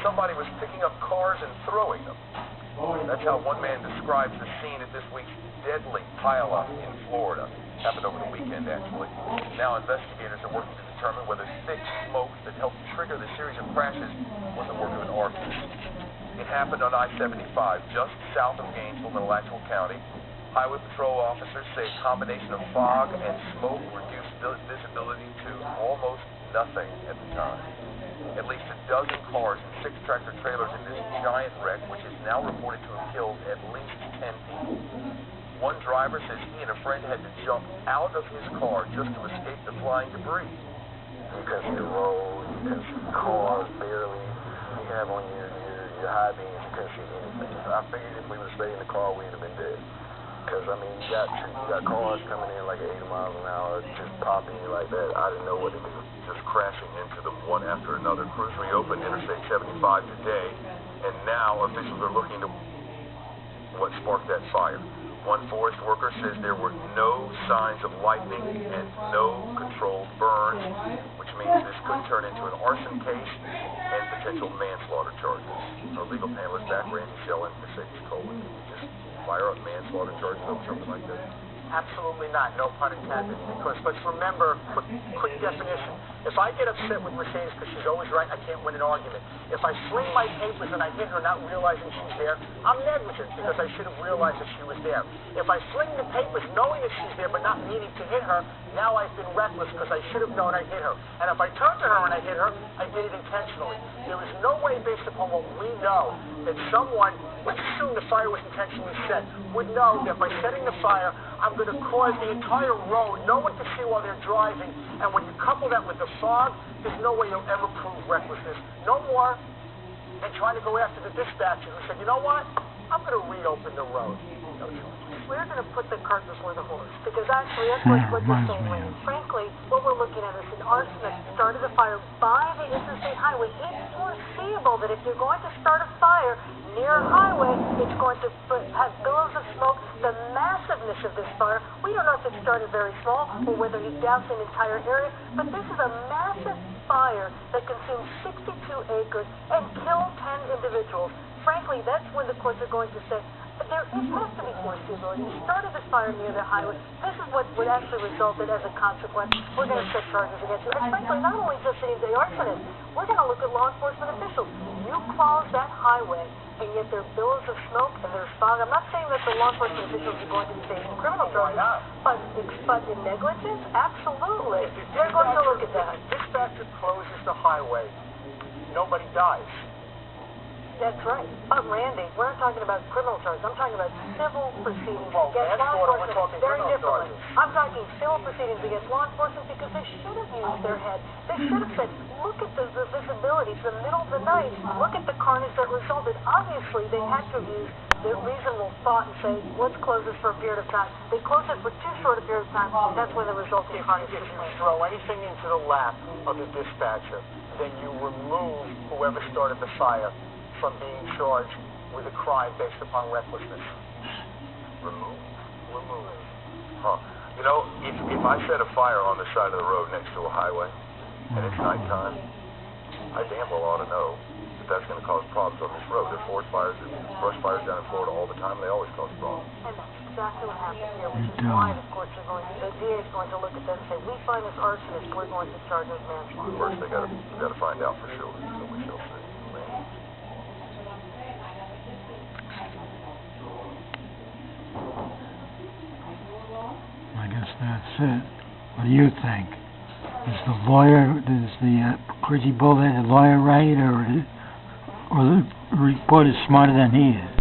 somebody was picking up cars and throwing them. That's how one man describes the scene at this week's deadly pileup in Florida. Happened over the weekend, actually. Now investigators are working to determine whether thick smoke that helped trigger the series of crashes was the work of an arsonist. It happened on I-75, just south of Gainesville, in Alachua County. Highway patrol officers say a combination of fog and smoke reduced visibility to almost nothing at the time. At least a dozen cars and 6 tractor-trailers in this giant wreck, which is now reported to have killed at least 10 people. One driver says he and a friend had to jump out of his car just to escape the flying debris. You can see the road, you can see cars barely. You have on your high beams, you couldn't see anything. So I figured if we would have stayed in the car, we'd have been dead. Because, I mean, you got cars coming in like 80 miles an hour, just popping you like that. I didn't know what to do. Just crashing into them one after another. Crews reopened Interstate 75 today, and now officials are looking to what sparked that fire. One forest worker says there were no signs of lightning and no controlled burns, which means this could turn into an arson case and potential manslaughter charges. Our legal panelist back, Randy Shellen, Mercedes Coleman. Just fire up manslaughter charges over something like this? Absolutely not, no pun intended. Because let's remember, quick definition. If I get upset with Mercedes because she's always right, I can't win an argument. If I sling my papers and I hit her not realizing she's there, I'm negligent because I should have realized that she was there. If I sling the papers knowing that she's there but not meaning to hit her, now I've been reckless because I should have known I hit her. And if I turned to her and I hit her, I did it intentionally. There is no way based upon what we know that someone, let's assume the fire was intentionally set, would know that by setting the fire, I'm going to cause the entire road, no one can see while they're driving, and when you couple that with the fog, there's no way you'll ever prove recklessness. No more than trying to go after the dispatcher who said, you know what, I'm going to reopen the road. No choice. We're going to put the cart before the horse, because actually that's what you're saying, Lane. Frankly, what we're looking at is an arsonist started a fire by the interstate highway. It's foreseeable that if you're going to start a fire near a highway, it's going to have billows of smoke. The massiveness of this fire, we don't know if it started very small or whether he doused an entire area, but this is a massive fire that consumed 62 acres and killed 10 individuals. Frankly, that's when the courts are going to say, there has to be foreseeability. You started this fire near the highway. This is what would actually resulted as a consequence. We're going to set charges against you. And frankly, not only just the arsonist, we're going to look at law enforcement officials. You close that highway, and yet there are billows of smoke and there's fog. I'm not saying that the law enforcement officials are going to be facing criminal charges, but in negligence, absolutely. They're going to look at that. Dispatcher closes the highway. Nobody dies. That's right. But Randy, we're not talking about criminal charges. I'm talking about civil proceedings against law enforcement. Very differently. I'm talking civil proceedings against law enforcement because they should have used their head. They should have said, look at the visibility. It's the middle of the night. Look at the carnage that resulted. Obviously, they had to use their reasonable thought and say, let's close this for a period of time. They closed it for too short a period of time. That's when the resulting carnage was made. If you throw anything into the lap of the dispatcher, then you remove whoever started the fire from being charged with a crime based upon recklessness. Remove. Huh. You know, if I set a fire on the side of the road next to a highway, and it's nighttime, I damn well ought to know that that's going to cause problems on this road. There's forest fires and brush fires down in Florida all the time. They always cause problems. And that's exactly what happened here, which is why the courts are going to, the DA is going to look at that and say, we find this arsonist, we're going to charge him with manslaughter. First, they got to find out for sure, so we shall see. I guess that's it. What do you think? Is the crazy bullhead lawyer right, or the reporter smarter than he is?